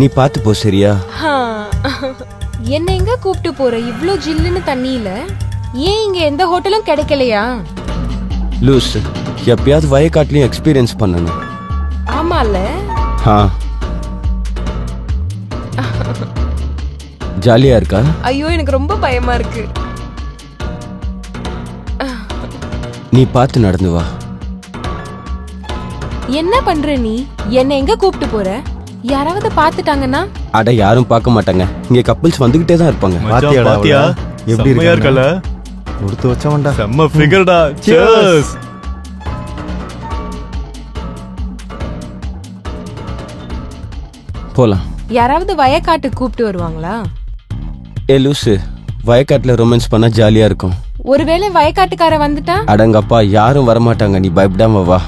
நீ பார்த்து போ சரியா? என்ன எங்க கூப்பிட்டு போற இவ்ளோ ஜில்லுன்னு தண்ணியில? ஏன் இங்க எந்த ஹோட்டலும் கிடைக்கலையா? லூஸ், எப்பயாவது வயக்காட்டுலயும் எக்ஸ்பீரியன்ஸ் பண்ணணும். ஆமால. ஜாலியா இருக்கா? ஐயோ எனக்கு ரொம்ப பயமா இருக்கு. நீ பார்த்து நடந்து வா. என்ன பண்ற நீ? என்ன எங்க கூப்பிட்டு போற? யாராவது பாத்துட்டாங்கன்னா? அட யாரும் பார்க்க மாட்டாங்க. இங்க கப்பிள்ஸ் வந்துகிட்டே தான் இருப்பாங்க. பாத்தியா எப்படி இருக்கல? கொடுத்து வச்சவன்டா. செம்ம ஃபிகர்டா. cheers. போலாம். யாராவது வயக்காட்டு கூப்பிட்டு வருவாங்களா? ஏ லூசு, வயக்காட்டுல ரொமான்ஸ் பண்ணா ஜாலியா இருக்கும். ஒருவேளை வயக்காட்டுக்கார வந்துட்டா? அடங்கப்பா, யாரும் வரமாட்டாங்க. நீ பயப்படாம வா.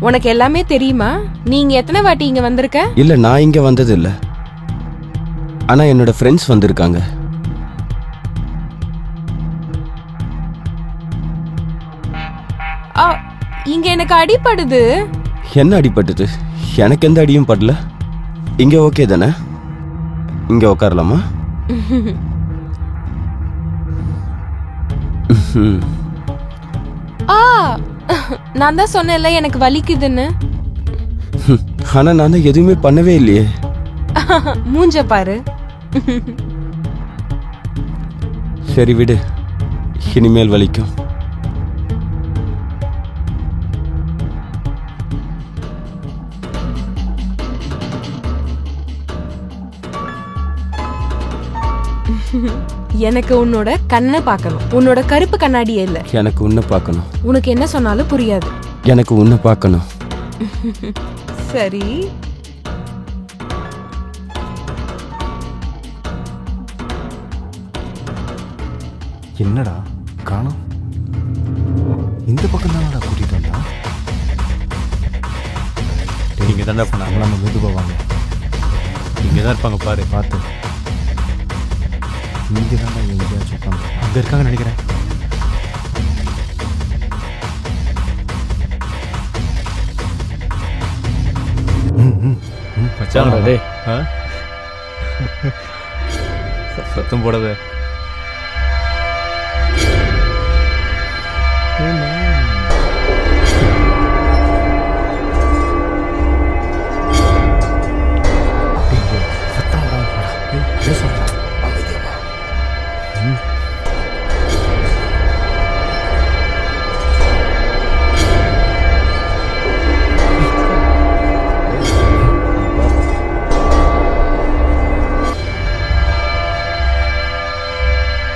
உனக்கு எல்லாமே தெரியுமா? நீங்க எத்தனை வாட்டி இங்க வந்திருக்க? இல்ல, நான் இங்க வந்தது இல்ல. ஆனா என்னோட ஃப்ரெண்ட்ஸ் வந்திருக்காங்க. இங்க எனக்கு அடிபடுது. என்ன அடிபட்டது? எனக்கு எந்த அடியும் படல. இங்க ஓகே தானே? இங்க உட்காரலாமா? நான் தான் சொன்னேன்ல எனக்கு வலிக்குதுன்னு. ஆனா நான் தான் எதுவுமே பண்ணவே இல்லையே. மூஞ்ச பாரு. சரி விடு, இனிமேல் வலிக்கும். எனக்கு உன்னோட கண்ணை பார்க்கணும். உன்னோட கருப்பு கண்ணாடியே இல்ல. எனக்கு உன்னை பார்க்கணும். உனக்கு என்ன சொன்னாலும் புரியாது. எனக்கு உன்னை பார்க்கணும். சரி. என்னடா காணோம்? இந்த பக்கம் தானடா கூட்டிட்டு வந்தா? இங்க தான்டா பண்ணாங்க. நம்ம மெதுவா வாங்க. இங்க தான் இருப்பாங்க பாரு. பார்த்து இங்கே தானே எங்கேயாச்சும் உட்காந்து. அங்க இருக்காங்க நினைக்கிறேன். மச்சான் டேய், சத்தம் போடாத.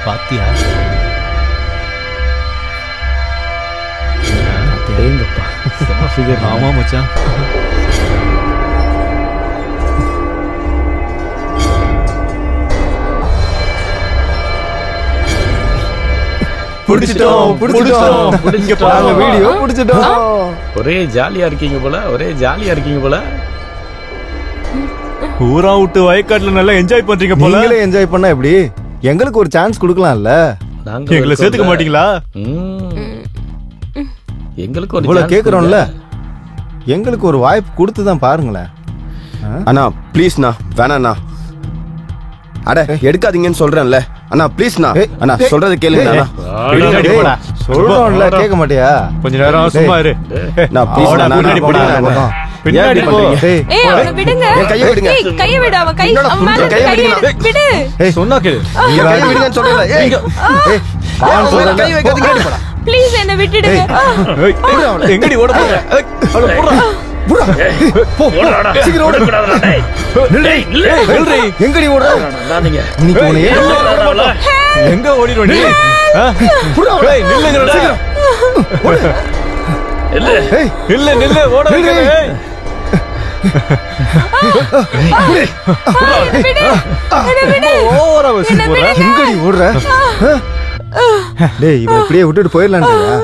பாத்தியா? ஆமா மச்சான். ஒரே ஜாலியா இருக்கீங்க போல, ஒரே ஜாலியா இருக்கீங்க போல. ஊரா விட்டு வயக்காட்டுல நல்லா என்ஜாய் பண்றீங்க போல. நீங்களே என்ஜாய் பண்ணா எப்படி? எங்களுக்கு ஒரு சான்ஸ் கொடுக்கலாம்ல. எங்களை சேர்த்துக்க மாட்டீங்களா? எங்களுக்கு ஒரு இவ்வளவு கேக்குறோம்ல, எங்களுக்கு ஒரு வாய்ப்பு கொடுத்து தான் பாருங்களேன். அண்ணா ப்ளீஸ்ண்ணா, வேணாண்ணா. அட எடுக்காதீங்கன்னு சொல்றேன்ல அண்ணா, ப்ளீஸ்ண்ணா. அண்ணா சொல்றது கேளுங்க. சொல்றோம்ல, கேட்க மாட்டியா? கொஞ்ச நேரம் சும்மா இரு. நான் ப்ளீஸ் பின்னாடி போடா. பின்னாடி போ. ஏய் அவனை விடுங்க. கைய விடுங்க. ஏய் கைய விடு. அவன் கை அம்மா கைய விடுங்க. விடு. ஏய் சொன்னா கேளு. கைய விடுங்கன்னு சொல்றேன்ல. ஏய் கை வைக்காதீங்க. ப்ளீஸ் என்ன விட்டுடுங்க. ஏய் எங்கடி ஓட போற? அவள போறா. ஓடடா. சீக்கிரம் ஓடு. டேய் டேய் நில்றி. எங்கடி ஓடுற? நாதீங்க. இன்னைக்கு உன்னை எங்க ஓடிடுவ நீ? ஏய் நில்லுங்கடா. சீக்கிரம். இல்ல இல்ல நில்லு, ஓட வைக்காத. ஏய் ஓவரா வசி போற. எங்கடி ஓடுற? டேய் இவன் இப்படியே விட்டுட்டு போயிடலான்றியா?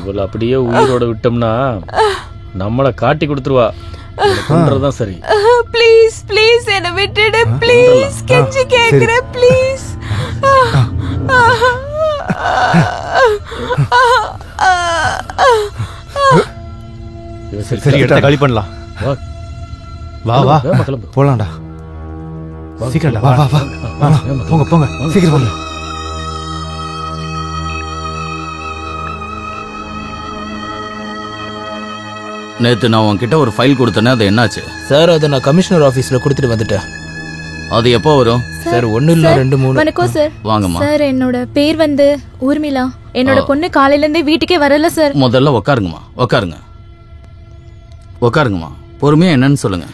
இவள அப்படியே உயிரோட விட்டோம்னா நம்மள காட்டி கொடுத்துருவா. பண்றதுதான் சரி. ப்ளீஸ் ப்ளீஸ் என்ன விட்டுடு ப்ளீஸ். கெஞ்சி கேக்குறேன் ப்ளீஸ். சரி எடுத்து காலி பண்ணலாம். வா வா வேகமா கிளம்பு. போலாம்டா. வா, சீக்கிரம்டா. வா, வா வா வா. வேகமா போங்க போங்க சீக்கிரம் போங்க. நேத்து நான் உன்கிட்ட ஒரு ஃபைல் கொடுத்தேனே, அது என்னாச்சு? சார் அதை நான் கமிஷனர் ஆபீஸ்ல கொடுத்துட்டு வந்துட்டேன். அது எப்போ வரும்? சார் 1 இல்ல 2 3. வணக்கம் சார். வாங்கம்மா. சார் என்னோட பேர் வந்து ஊர்மிளா. என்னோட பொண்ணு காலையில இருந்தே வீட்டுக்கே வரல சார். முதல்ல உட்காருங்கம்மா, உட்காருங்கம்மா. பொறுமையா என்னன்னு சொல்லுங்க.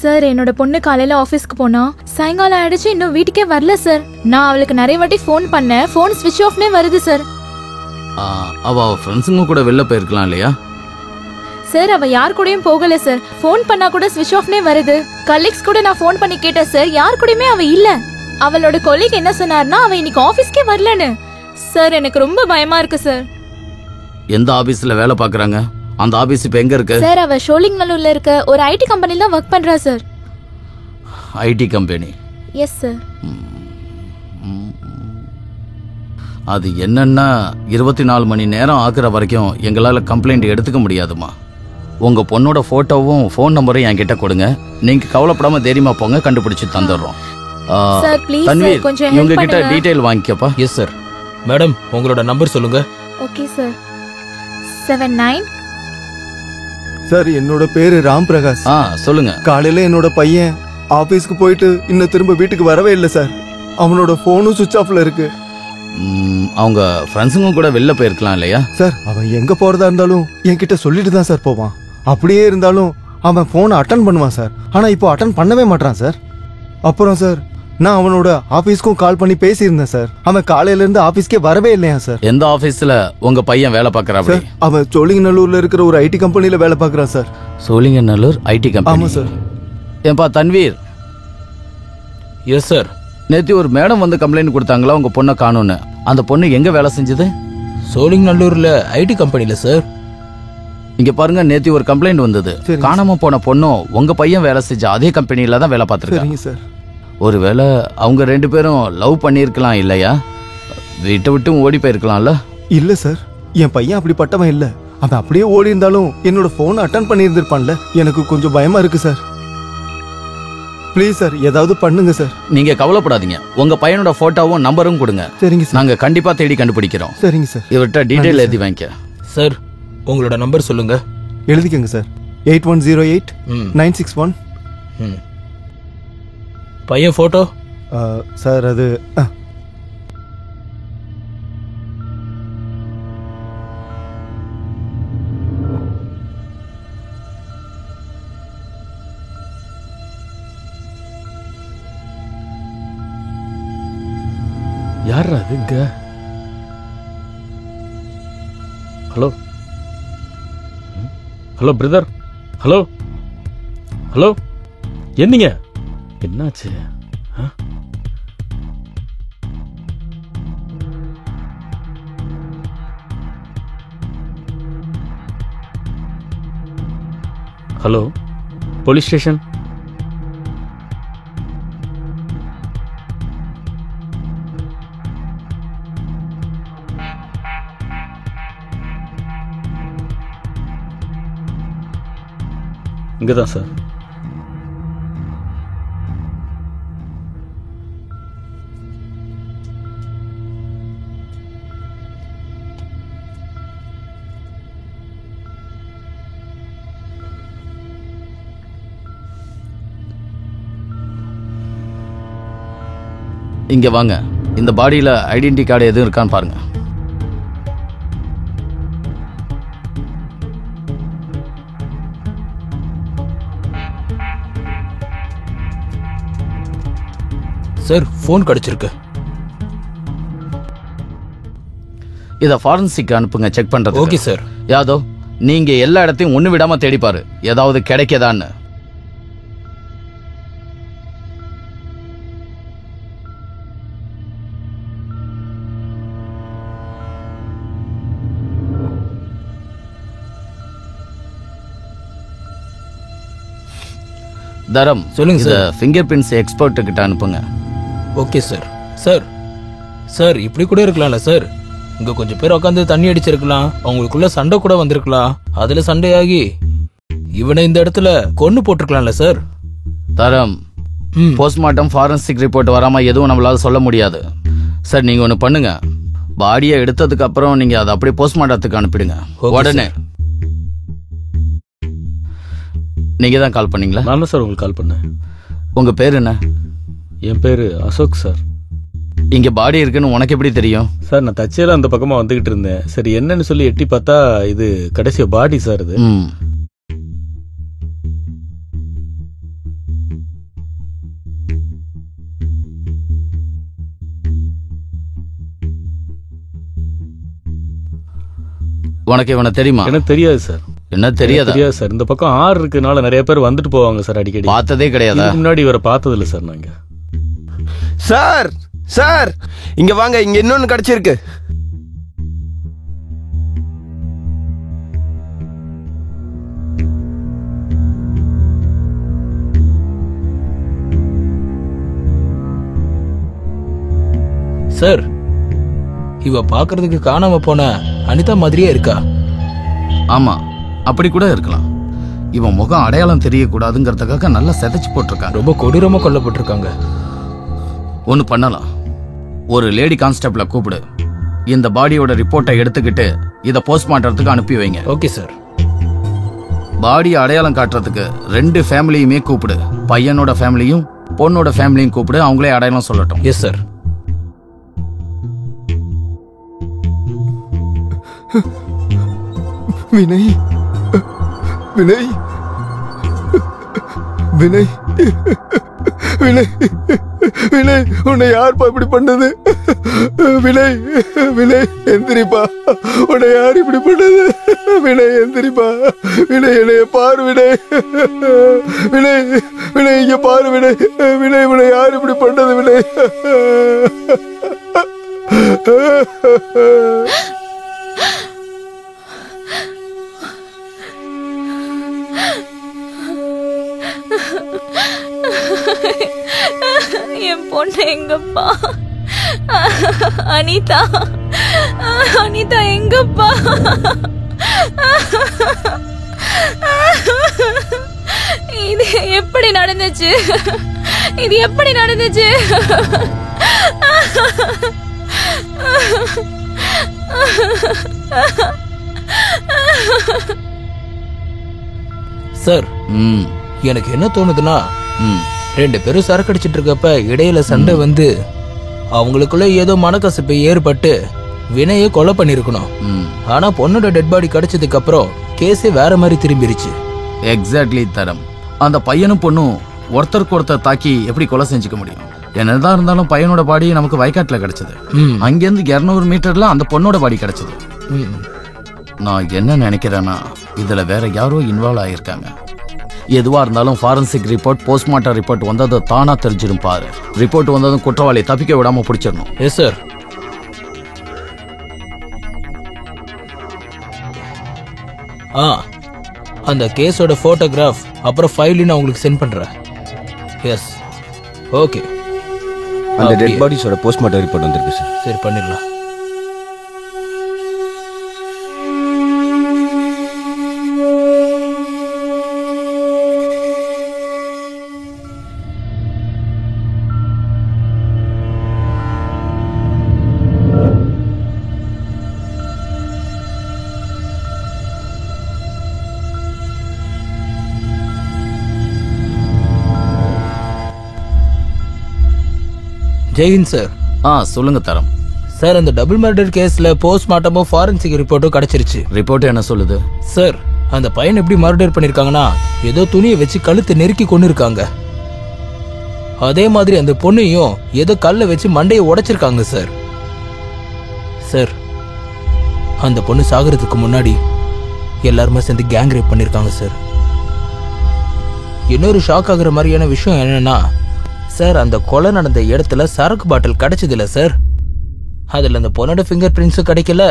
சார் என்னோட பொண்ணு காலையில ஆபீஸ்க்கு போனா சாயங்காலம் ஆயிடுச்சு, இன்னும் வீட்டுக்கே வரல சார். நான் அவளுக்கு நிறைய வாட்டி ஃபோன் பண்ணேன், ஃபோன் ஸ்விட்ச் ஆஃப்னே வருது சார். அவ ஃப்ரெண்ட்ஸுங்க கூட வெளில போயிருக்கலாம் இல்லையா? சார் அவ யார் கூடயும் போகல சார். ஃபோன் பண்ணா கூட ஸ்விட்ச் ஆஃப்னே வருது. கலீக்ஸ் கூட நான் ஃபோன் பண்ணி கேட்டேன் சார், யார் கூடயுமே அவ இல்ல. அவளோட கொலீக் என்ன சொன்னார்னா அவ இன்னைக்கு ஆபீஸ்க்கே வரலன்னு. சார் எனக்கு ரொம்ப பயமா இருக்கு சார். எந்த ஆபீஸ்ல வேலை பாக்குறாங்க? அந்த ஆபீஸ் இப்ப எங்க இருக்கு? சார் அவ ஷோலிங்நல்லூர்ல இருக்க ஒரு ஐடி கம்பெனில தான் ஒர்க் பண்றா sir. IT company? Yes sir. அது என்னன்னா 24 மணி நேரம் ஆக்குற வரைக்கும் எங்களால கம்ப்ளைண்ட் எடுத்துக்க முடியாதுமா. உங்க பொண்ணோட போட்டோவும் ஃபோன் நம்பரையும் என்கிட்ட கொடுங்க. நீங்க கவலைப்படாம தைரியமா போங்க, கண்டுபிடிச்சு தந்துடுறோம். சார் ப்ளீஸ் தன்வீர், கொஞ்சம் இவங்க ஹெல்ப் கிட்ட பண்ணுங்க. டீடைல் வாங்கிக்கப்பா. Yes sir. மேடம் உங்களோட நம்பர் சொல்லுங்க. Okay sir. 79. சார் என்னோட பேரு ராம் பிரகாஷ். சொல்லுங்க. காலையில என்னோட பையன் ஆபீஸ்க்கு போயிட்டு இன்னும் திரும்ப வீட்டுக்கு வரவே இல்லை சார். அவனோட போனும் சுவிட்ச் ஆஃப்ல இருக்கு. அவங்க ஃப்ரெண்ட்ஸுங்க கூட வெளில போயிருக்கலாம் இல்லையா? சார் அவன் எங்க போறதா இருந்தாலும் என்கிட்ட சொல்லிட்டு தான் சார் போவான். அப்படியே இருந்தாலும் அவன் போனை அட்டன் பண்ணுவான் சார். ஆனா இப்போ அட்டன் பண்ணவே மாட்டான் சார். அப்புறம் சார் நான் அவனோட ஆபீஸ்க்கும் கால் பண்ணி பேசியிருந்தேன் சார். அவன் காலையில இருந்து ஆபீஸ்க்கே வரவே இல்லையா சார். எந்த ஆபீஸ்ல உங்க பையன் வேலை பார்க்கறா? சார் அவன் சோழிங்கநல்லூர்ல இருக்கிற ஒரு ஐடி கம்பெனில வேலை பார்க்கறான் சார். Sholinganallur IT company? ஆமா சார். ஏன்பா தன்வீர்? Yes sir. நேத்து ஒரு மேடம் வந்து கம்ப்ளைண்ட் கொடுத்தாங்களா உங்க பொண்ணை காணோன்னு. அந்த பொண்ணு எங்க வேலை செஞ்சது? சோழிங்கநல்லூர்ல ஐடி கம்பெனில சார். இங்க பாருங்க, நேத்து ஒரு கம்ப்ளைண்ட் வந்தது. காணாம போன பொண்ணும் உங்க பையன் வேலை செஞ்ச அதே கம்பெனில தான் வேலை பார்த்திருக்காங்க சார். ஒருவேளை அவங்க 2 பேரும் லவ் பண்ணியிருக்கலாம் இல்லையா? வீட்டை விட்டு ஓடி போயிருக்கலாம்ல? இல்ல சார், என் பையன் அப்படிப்பட்டவன் இல்ல. அவன் அப்படியே ஓடி இருந்தாலும் என்னோட போனை அட்டன் பண்ணி இருந்திருப்பான்ல. எனக்கு கொஞ்சம் பயமா இருக்கு சார். ப்ளீஸ் சார் ஏதாவது பண்ணுங்க சார். நீங்க கவலைப்படாதீங்க. உங்க பையனோட போட்டோவும் நம்பரும் கொடுங்க. சரிங்க சார். நாங்க கண்டிப்பா தேடி கண்டுபிடிக்கிறோம். சரிங்க சார். இவர்கிட்ட டீடைல் எழுதி வாங்கிக்க. சார் உங்களோட நம்பர் சொல்லுங்க. எழுதிக்கங்க சார். 8108 961. பையன் போட்டோ? சார் அது யாரா அது இங்க? Hello hello brother. Hello hello, என்னங்க என்னாச்சு? Hello police station. இங்கதான் சார். இங்க வாங்க. இந்த பாடியில ஐடென்டி கார்டு எதுவும் இருக்கான்னு பாருங்க. சார் போன் கிடைச்சிருக்கு. இத ஃபாரன்சிக் அனுப்புங்க, செக் பண்றது. Okay sir. யாதவ், நீங்க எல்லா இடத்தையும் ஒண்ணு விடாம தேடிப்பாரு, ஏதாவது கிடைக்கதான்னு. தரம் சொல்லுங்க சார். ஃபிங்கர் பிரிண்ட்ஸ் எக்ஸ்பர்ட் கிட்ட அனுப்புங்க. Okay sir. சார் சார் இப்படி கூட இருக்கலாம்ல சார். இங்க கொஞ்சம் பேர் உட்காந்து தண்ணி அடிச்சிருக்கலாம், அவங்களுக்குள்ள சண்டை கூட வந்திருக்கலாம். அதுல சண்டையாகி இவனை இந்த இடத்துல கொன்னு போட்டிருக்கலாம்ல சார். தரம் போஸ்ட்மார்ட்டம் ஃபாரன்சிக் ரிப்போர்ட் வராம எதுவும் நம்மளால சொல்ல முடியாது. சார் நீங்க ஒன்று பண்ணுங்க, பாடியை எடுத்ததுக்கு அப்புறம் நீங்க அதை அப்படியே போஸ்ட்மார்ட்டத்துக்கு அனுப்பிடுங்க உடனே. நீங்க தான் கால் பண்ணீங்களா? நான் தான் சார் உங்களுக்கு கால் பண்ணேன். உங்க பேர் என்ன? என் பேர் அசோக் சார். இங்க பாடி இருக்குன்னு உனக்கு எப்படி தெரியும்? சார் நான் தச்சையில அந்த பக்கமா வந்துகிட்டு இருந்தேன். சரி என்னன்னு சொல்லி எட்டி பார்த்தா இது கடைசி பாடி சார். இது உனக்கு இவனை தெரியுமா? எனக்கு தெரியாது சார். என்ன தெரியாது? தெரியாது சார். இந்த பக்கம் ஆறு இருக்கனால நிறைய பேர் வந்துட்டு போவாங்க சார் அடிக்கடி. பார்த்ததே கிடையாது. முன்னாடி இவரை பார்த்தது இல்லை சார் நாங்க. சார் சார் இங்க வாங்க, இங்க இன்னொன்னு கிடைச்சிருக்கு. சார் இவ பாக்குறதுக்கு காணாம போன அனிதா மாதிரியே இருக்கா? ஆமா, அப்படி கூட இருக்கலாம். இவன் முகம் அடையாளம் தெரியக்கூடாதுங்கிறதுக்காக நல்லா செதைச்சு போட்டிருக்காங்க. ரொம்ப கொடூரமா கொல்லப்பட்டிருக்காங்க. ஒன்று பண்ணலாம், ஒரு லேடி கான்ஸ்டபிளை கூப்பிடு, இந்த பாடியோட ரிப்போர்ட்டை எடுத்துக்கிட்டு இதை போஸ்ட்மார்ட்டத்துக்கு அனுப்பி வைங்க. Okay sir. பாடி அடையாளம் காட்டுறதுக்கு 2 ஃபேமிலியுமே கூப்பிடு, பையனோட ஃபேமிலியும் பொண்ணோட ஃபேமிலியும் கூப்பிடு, அவங்களே அடையாளம் சொல்லட்டும். Yes sir. வினய் வினய் வினய் வினய் வினய் உன்னை யார்ப்பா இப்படி பண்ணது? வினய் வினய் எந்திரிப்பா, உன்னை யார் இப்படி பண்ணது? வினய் எந்திரிப்பா, வினய் என்னைய பாரு வினய், வினய் வினய் இங்க பாரு வினய், வினய் உன்னை யார் இப்படி பண்ணது வினய்? என் பொண்ணு எங்கப்பா? அனிதா, அனிதா எங்கப்பா? இது எப்படி நடந்துச்சு? இது எப்படி நடந்துச்சு? சார் எனக்கு என்ன தோணுதுன்னா, 2 பேரும் சரக்கு அடிச்சிட்டு இருக்கப்ப இடையில சண்டை வந்து அவங்களுக்குள்ள ஏதோ மனக்கசப்பு ஏற்பட்டு வினையை கொலை பண்ணிருக்கணும். ஆனா பொண்ணோட டெட் பாடி கிடைச்சதுக்கு அப்புறம் கேஸே வேற மாதிரி திரும்பிருச்சு. எக்ஸாக்ட்லி தரம். அந்த பையனும் பொண்ணும் ஒருத்தருக்கு ஒருத்தர் தாக்கி எப்படி கொலை செஞ்சுக்க முடியும்? என்னதான் இருந்தாலும் பையனோட பாடி நமக்கு வயக்காட்டுல கிடைச்சது. அங்கிருந்து 200 மீட்டர்ல அந்த பொண்ணோட பாடி கிடைச்சது. நான் என்ன நினைக்கிறேன்னா, இதுல வேற யாரோ இன்வால்வ் ஆயிருக்காங்க. எதுவா இருந்தாலும் ஃபாரன்சிக் ரிப்போர்ட், போஸ்ட்மார்ட்டம் ரிப்போர்ட் வந்தது தானா தெரிஞ்சிடும் பாரு. ரிப்போர்ட் வந்ததும் குற்றவாளி தப்பிக்க விடாம பிடிச்சிடணும். Yes sir. அந்த கேஸோட போட்டோகிராஃப் அப்புறம் ஃபைல் நான் உங்களுக்கு சென்ட் பண்றேன். S okay. அந்த டெட் பாடிஸோட போஸ்ட்மார்ட்டம் ரிப்போர்ட் வந்திருக்கு சார். சரி பண்ணிடலாம். ஜெயின் சார். சொல்லுங்க தரம். சார் அந்த டபுள் மர்டர் கேஸ்ல போஸ்ட்மார்ட்டமும் ஃபாரன்சிக் ரிப்போர்ட்டும் கிடைச்சிருச்சு. ரிப்போர்ட் என்ன சொல்லுது? சார் அந்த பையன் எப்படி மர்டர் பண்ணிருக்காங்கன்னா, ஏதோ துணியை வச்சு கழுத்தை நெருக்கி கொண்டு இருக்காங்க. அதே மாதிரி அந்த பொண்ணையும் ஏதோ கல்லை வச்சு மண்டையை உடைச்சிருக்காங்க சார். சார் அந்த பொண்ணு சாகிறதுக்கு முன்னாடி எல்லாருமே சேர்ந்து கேங் ரேப் பண்ணிருக்காங்க சார். இன்னொரு ஷாக் ஆகுற மாதிரியான விஷயம் என்னன்னா சார், அந்த கொலை நடந்த இடத்துல சரக்கு பாட்டில் கிடைச்சதில்ல சார். அதுல அந்த பொண்ணோட ஃபிங்கர் பிரிண்ட்ஸும் கிடைக்கல,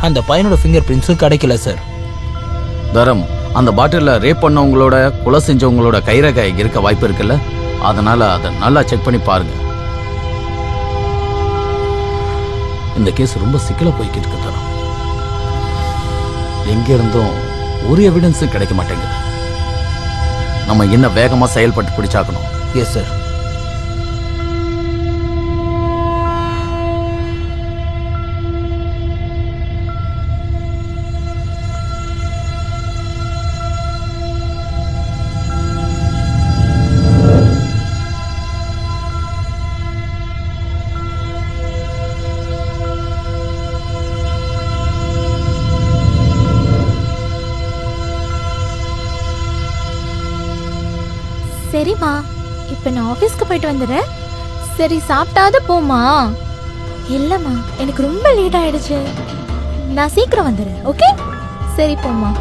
அந்த பையனோட ஃபிங்கர் பிரிண்ட்ஸும் கிடைக்கல சார். தரம், அந்த பாட்டில ரேப் பண்ணவங்களோட கொலை செஞ்சவங்களோட கைரேகை இருக்க வாய்ப்பு இருக்குல்ல, அதனால அதை நல்லா செக் பண்ணி பாருங்க. இந்த கேஸ் ரொம்ப சிக்கலா போய்கிட்டு இருக்கு தரம். எங்க இருந்தும் ஒரு எவிடன்ஸும் கிடைக்க மாட்டேங்குது. நம்ம இன்னும் வேகமா செயல்பட்டு பிடிச்சாக்கணும். Yes sir. சரிம்மா, இப்ப நான் ஆபீஸ்க்கு போயிட்டு வந்துடுறேன். சரி, சாப்பிட்டாது போமா. இல்லம்மா, எனக்கு ரொம்ப லேட் ஆயிடுச்சு. நான் சீக்கிரம் வந்துடுறேன். ஓகே, சரி போமா.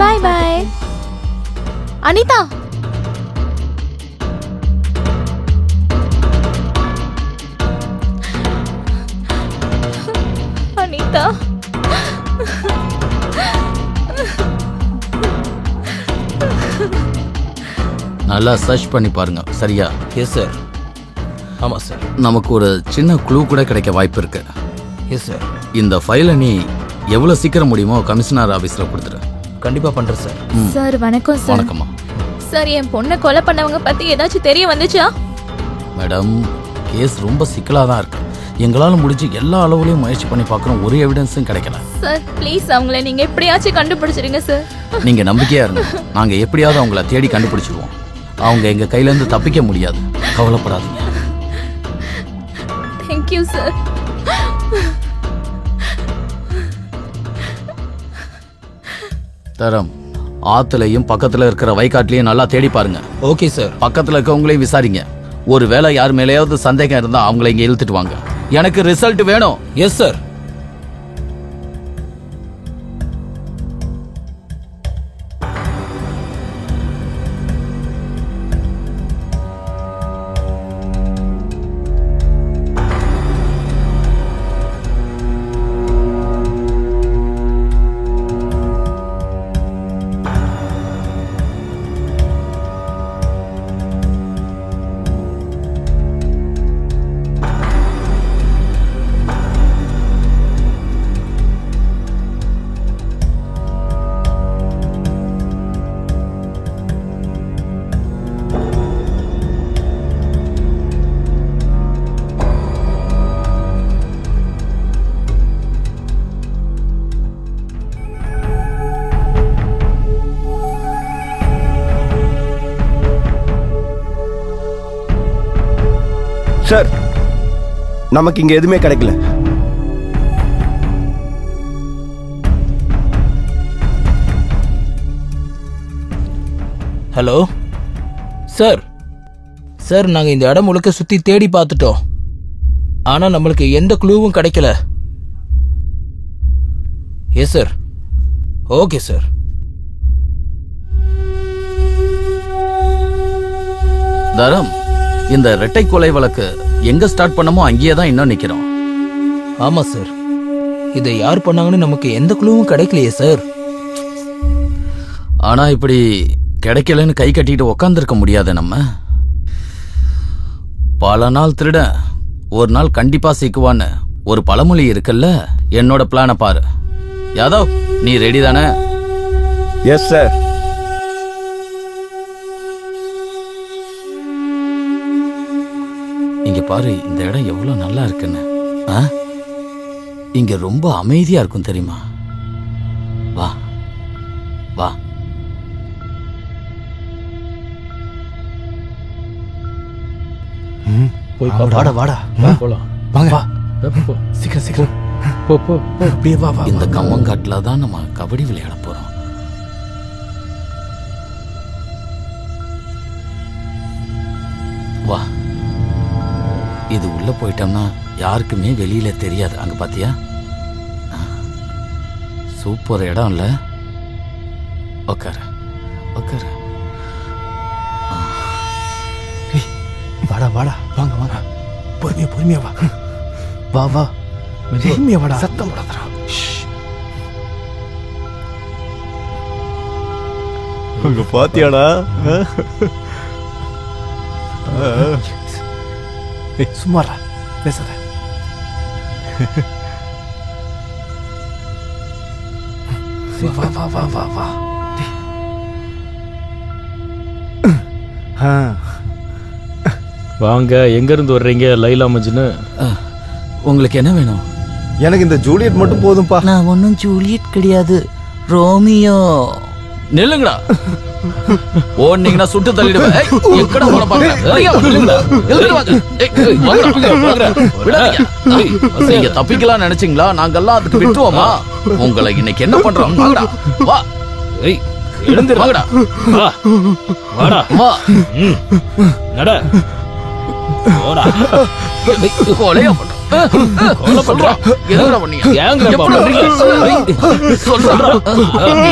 பாய் பாய். அனிதா, அனிதா, நல்லா சர்ச் பண்ணி பாருங்க. சரியா? Yes sir. ஆமா சார். நமக்கு ஒரு சின்ன க்ளூ கூட கிடைக்க வாய்ப்பு இருக்கு. Yes sir. இந்த ஃபைலை நீ எவ்வளவு சீக்கிரம் முடியுமோ கமிஷனர் ஆபீஸ்ல கொடுத்துரு. கண்டிப்பா பண்றேன் சார். சார் வணக்கம் சார். வணக்கம்மா. சார், என் பொண்ணை கொலை பண்ணவங்க பத்தி ஏதாச்சும் தெரிய வந்துச்சா? மேடம், கேஸ் ரொம்ப சிக்கலா தான் இருக்கு. எங்களால முடிஞ்சு எல்லா அளவுலயும் முயற்சி பண்ணி பார்க்கறோம். ஒரு எவிடன்ஸும் கிடைக்கல. சார் ப்ளீஸ், அவங்கள நீங்க எப்படியாச்சும் கண்டுபிடிச்சிருங்க சார். நீங்க நம்பிக்கையா இருங்க. நாங்க எப்படியாவது அவங்கள தேடி கண்டுபிடிச்சிருவோம். அவங்க எங்க கையில இருந்து தப்பிக்க முடியாது. கவலைப்படாதீங்க. Thank you sir. தரம், ஆத்துலயும் பக்கத்துல இருக்கிற வயக்காட்டுலயும் நல்லா தேடி பாருங்க. Okay sir. பக்கத்துல இருக்கவங்களையும் விசாரிங்க. ஒருவேளை யார் மேலேயாவது சந்தேகம் இருந்தா அவங்கள இங்க இழுத்துட்டு வாங்க. எனக்கு ரிசல்ட் வேணும். Yes sir. சார், நமக்கு இங்க எதுவுமே கிடைக்கல. Hello sir. சார், நாங்க இந்த இடம் முழுக்க சுத்தி தேடி பார்த்துட்டோம். ஆனா நம்மளுக்கு எந்த க்ளூவும் கிடைக்கல. Yes sir. Okay sir. தரம், இந்த இரட்டை கொலை வழக்கு எங்க ஸ்டார்ட் பண்ணமோ அங்கேயே தான் இன்னும் நிக்கிறோம். ஆமா சார். இதை யார் பண்ணாங்கன்னு நமக்கு எந்த க்ளூவும் கிடைக்கலையே சார். ஆனா இப்படி கிடைக்கலன்னு கை கட்டிட்டு உக்காந்துருக்க முடியாது. நம்ம பல நாள் திருட ஒரு நாள் கண்டிப்பா சிக்குவான்னு ஒரு பழமொழி இருக்குல்ல. என்னோட பிளானை பாரு. யாதவ், நீ ரெடி தானே? Yes sir. இங்க பாரு, இந்த இடம் எவ்வளவு நல்லா இருக்குன்னு. இங்க ரொம்ப அமைதியா இருக்கும் தெரியுமா? வா வா. வாடா வாடா. போலாம். வாங்க. வா. போ. சீக்கிரம் சீக்கிரம். போ போ போ. அப்படியே வா வா. இந்த கம்மங்காட்டுல தான் நம்ம கபடி விளையாட போறோம். வா. இது உள்ள போயிட்டோம்னா யாருக்குமே வெளியில தெரியாது. அங்க பாத்தியா? சூப்பர் இடம் இல்ல? உக்கார உக்கார. வாடா வாடா. வாங்க வாங்க. பொறுமையா பொறுமையா வா. வா வா. பொறுமையா வாடா. சத்தம் போடாதடா. அங்க பாத்தியாடா? சும்மாடா, பேசாத. வா வா வா வா வா. ஆ. வாங்க, எங்க இருந்து வர்றீங்க லைலா மஜ்னு? உங்களுக்கு என்ன வேணும்? எனக்கு இந்த ஜூலியட் மட்டும் போதும்பா. நான் ஒன்னும் ஜூலியட் கிடையாது, ரோமியோ. நில்லுங்கடா. ஓடுனீங்கன்னா சுட்டு தள்ளிடுவேன். ஏய், எங்கடா ஓட பாக்குற? ஐயா, நில்லுங்கடா. எழுந்து வாங்க. ஏய், வாங்கடா. விடாதீங்க. நீங்க தப்பிக்கலாம் நினைச்சீங்களா? நாங்கெல்லாம் அதுக்கு விட்டுவோமா? உங்களை இன்னைக்கு என்ன பண்றோம்? வாங்கடா. வா. ஏய், எழுந்து வாங்கடா. வா. வாடா. வா. நட. போடா. கொலையா பண்றோம். சொல்றான். என்னடா பண்ணீங்க? ஏங்கடா எப்படி பண்றீங்க? பண்றீங்க? சொல்றா.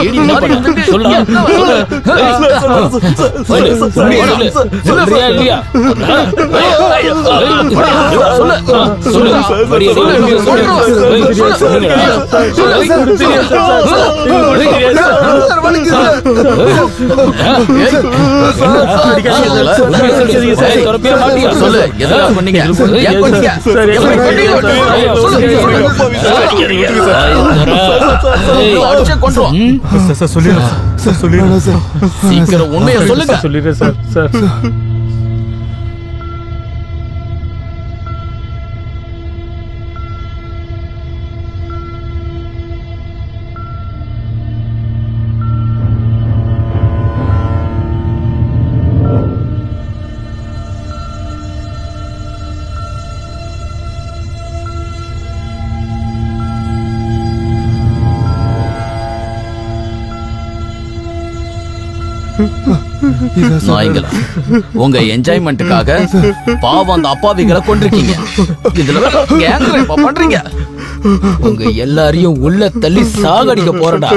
ஏடி மாதிரி இருந்துட்டு சொல்றா. என்ன சொல்லு. சொல்லு. சொல்றியா இல்லையா? சொல்லு. சொல்லு. எதனா பண்ணீங்க? ஏன் பண்ணீங்க? எப்படி பண்ணீங்க? அடிச்சே கொன்றுவோம். சீக்கிரம் உண்மையை சொல்லுங்க. சொல்லிடுறேன் சார். சார் நாய்ங்களா, உங்க என்ஜாய்மெண்ட்டுக்காக பாவம் அந்த அப்பாவிகளை கொண்டிருக்கீங்க. இதுல கேங் ரேப்பா பண்றீங்க. உங்க எல்லாரையும் உள்ள தள்ளி சாகடிக்க போறடா.